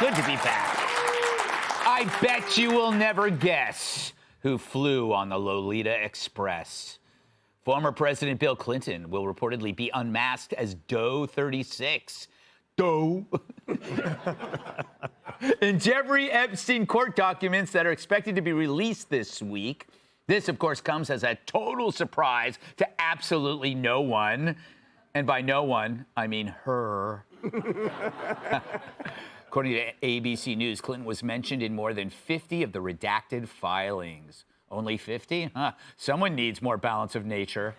Good to be back. I bet you will never guess who flew on the Lolita Express. Former President Bill Clinton will reportedly be unmasked as Doe 36. Doe. In Jeffrey Epstein court documents that are expected to be released this week. This, of course, comes as a total surprise to absolutely no one. And by no one, I mean her. According to ABC News, Clinton was mentioned in more than 50 of the redacted filings. Only 50? Huh. Someone needs more balance of nature.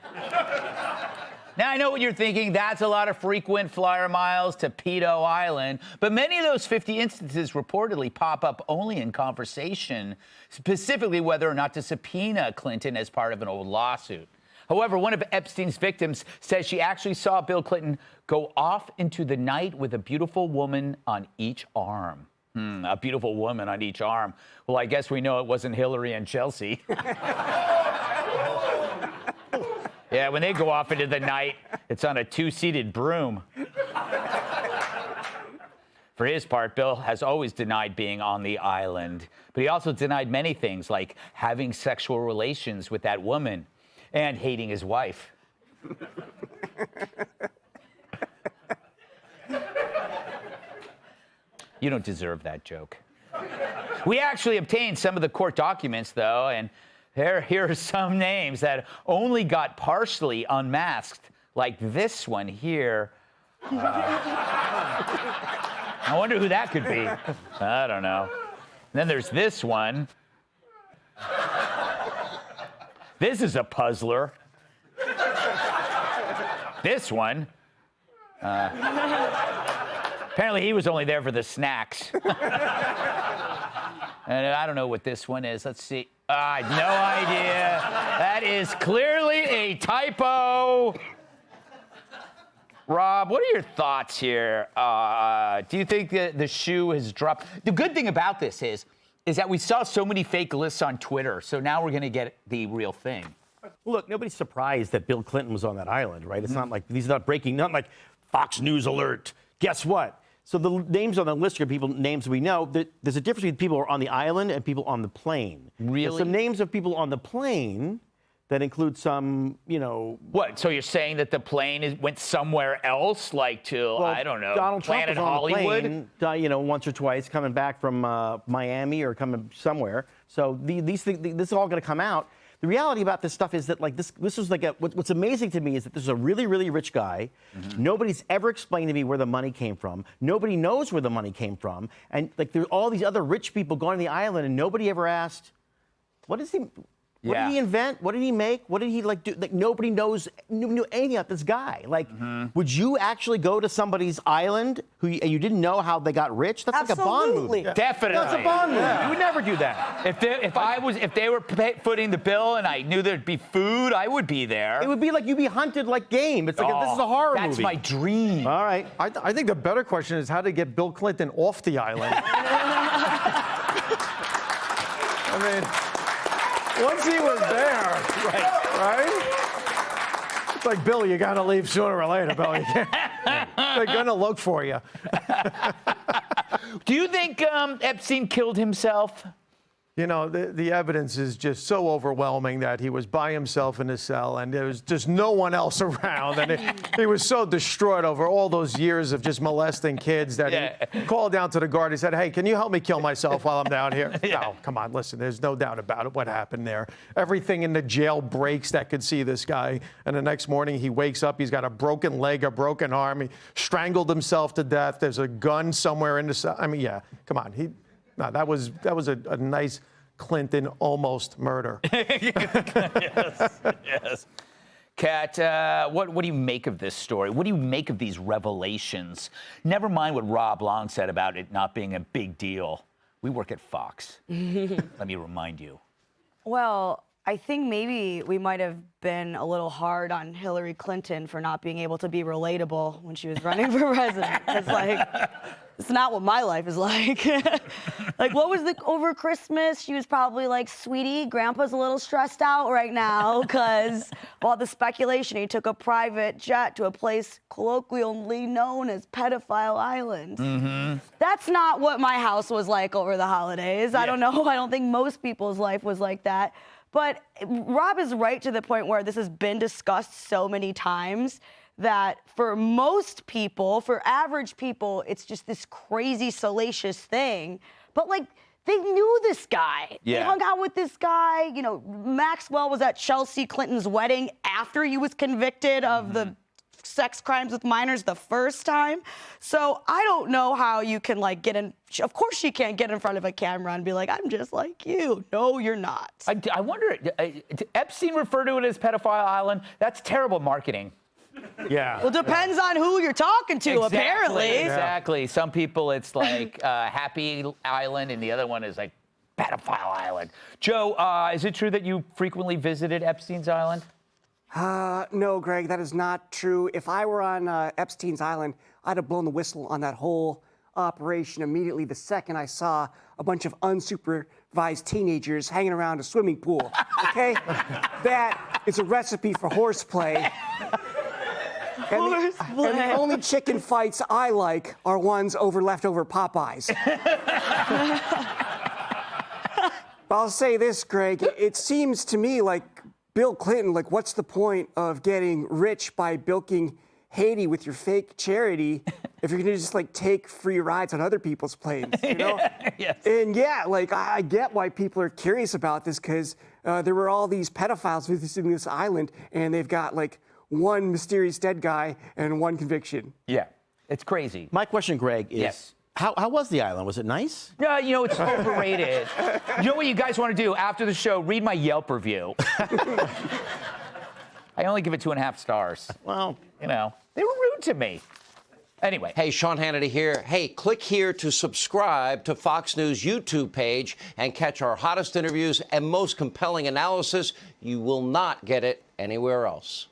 Now, I know what you're thinking. That's a lot of frequent flyer miles to Pedo Island. But many of those 50 instances reportedly pop up only in conversation, specifically whether or not to subpoena Clinton as part of an old lawsuit. However, one of Epstein's victims says she actually saw Bill Clinton go off into the night with a beautiful woman on each arm. A beautiful woman on each arm. Well, I guess we know it wasn't Hillary and Chelsea. Yeah, when they go off into the night, it's on a two-seated broom. For his part, Bill has always denied being on the island, but he also denied many things, like having sexual relations with that woman and hating his wife. You don't deserve that joke. We actually obtained some of the court documents, though, and here are some names that only got partially unmasked, like this one here. I wonder who that could be. I don't know. And then there's this one. This is a puzzler. This one. Apparently he was only there for the snacks. And I don't know what this one is. Let's see. I have no idea. That is clearly a typo. Rob, what are your thoughts here? Do you think that the shoe has dropped? The good thing about this is that we saw so many fake lists on Twitter, so now we're going to get the real thing. Look, nobody's surprised that Bill Clinton was on that island, right? It's not like, these are not breaking, not like Fox News alert. Guess what? So the names on the list are people, names we know. There's a difference between people who are on the island and people on the plane. Really? There's some names of people on the plane that include some, you know... What, so you're saying that the plane went somewhere else, like to, well, I don't know, Donald Trump Planet was on Hollywood? The plane, you know, once or twice, coming back from Miami or coming somewhere. So these things, this is all going to come out. The reality about this stuff is that, like, this was like what's amazing to me is that this is a really, really rich guy. Nobody's ever explained to me where the money came from. Nobody knows where the money came from. And, like, there's all these other rich people going to the island, and nobody ever asked, what is he... What did he invent? What did he make? What did he, like, do? Like, nobody knew anything about this guy. Like, would you actually go to somebody's island and you didn't know how they got rich? That's like a Bond movie. Yeah. Definitely. That's a Bond movie. You would never do that. If they were footing the bill and I knew there'd be food, I would be there. It would be like you'd be hunted like game. It's like this is a horror movie. That's my dream. All right. I think the better question is how to get Bill Clinton off the island. I mean, once he was there, right? It's like, Bill, you got to leave sooner or later, Bill. They're going to look for you. Do you think Epstein killed himself? You know, the evidence is just so overwhelming that he was by himself in his cell and there was just no one else around. And he was so distraught over all those years of just molesting kids that he called down to the guard. He said, hey, can you help me kill myself while I'm down here? No, come on, listen, there's no doubt about it what happened there. Everything in the jail breaks that could see this guy. And the next morning he wakes up, he's got a broken leg, a broken arm. He strangled himself to death. There's a gun somewhere in the cell. I mean, yeah, come on. No, that was a nice Clinton almost murder. Yes. Kat, what do you make of this story? What do you make of these revelations? Never mind what Rob Long said about it not being a big deal. We work at Fox. Let me remind you. Well, I think maybe we might have been a little hard on Hillary Clinton for not being able to be relatable when she was running for president. It's like, It's not what my life is like. Like, what was over Christmas? She was probably like, sweetie, Grandpa's a little stressed out right now because all the speculation, he took a private jet to a place colloquially known as Pedophile Island. Mm-hmm. That's not what my house was like over the holidays. I don't know. I don't think most people's life was like that. But Rob is right to the point where this has been discussed so many times that for most people, for average people, it's just this crazy, salacious thing. But, like, they knew this guy. Yeah. They hung out with this guy. You know, Maxwell was at Chelsea Clinton's wedding after he was convicted of the sex crimes with minors the first time. So I don't know how you can, like, get in. Of course she can't get in front of a camera and be like, I'm just like you. No, you're not. I wonder, Epstein referred to it as Pedophile Island. That's terrible marketing. Yeah. Well, depends on who you're talking to, apparently. Exactly. Some people, it's like Happy Island, and the other one is like Pedophile Island. Joe, is it true that you frequently visited Epstein's Island? No, Greg, that is not true. If I were on Epstein's Island, I'd have blown the whistle on that whole operation immediately the second I saw a bunch of unsupervised teenagers hanging around a swimming pool. Okay? That is a recipe for horseplay. And the only chicken fights I like are ones over leftover Popeyes. But I'll say this, Greg, it seems to me like Bill Clinton, like, what's the point of getting rich by bilking Haiti with your fake charity if you're gonna just, like, take free rides on other people's planes, you know? Yes. And yeah, like, I get why people are curious about this, because there were all these pedophiles visiting this island, and they've got, like, one mysterious dead guy and one conviction. Yeah. It's crazy. My question, Greg, is Yes. how was the island? Was it nice? Yeah, you know, it's overrated. You know what you guys want to do after the show? Read my Yelp review. I only give it 2.5 stars. Well, You know, they were rude to me. Anyway. Hey, Sean Hannity here. Hey, click here to subscribe to Fox News YouTube page and catch our hottest interviews and most compelling analysis. You will not get it anywhere else.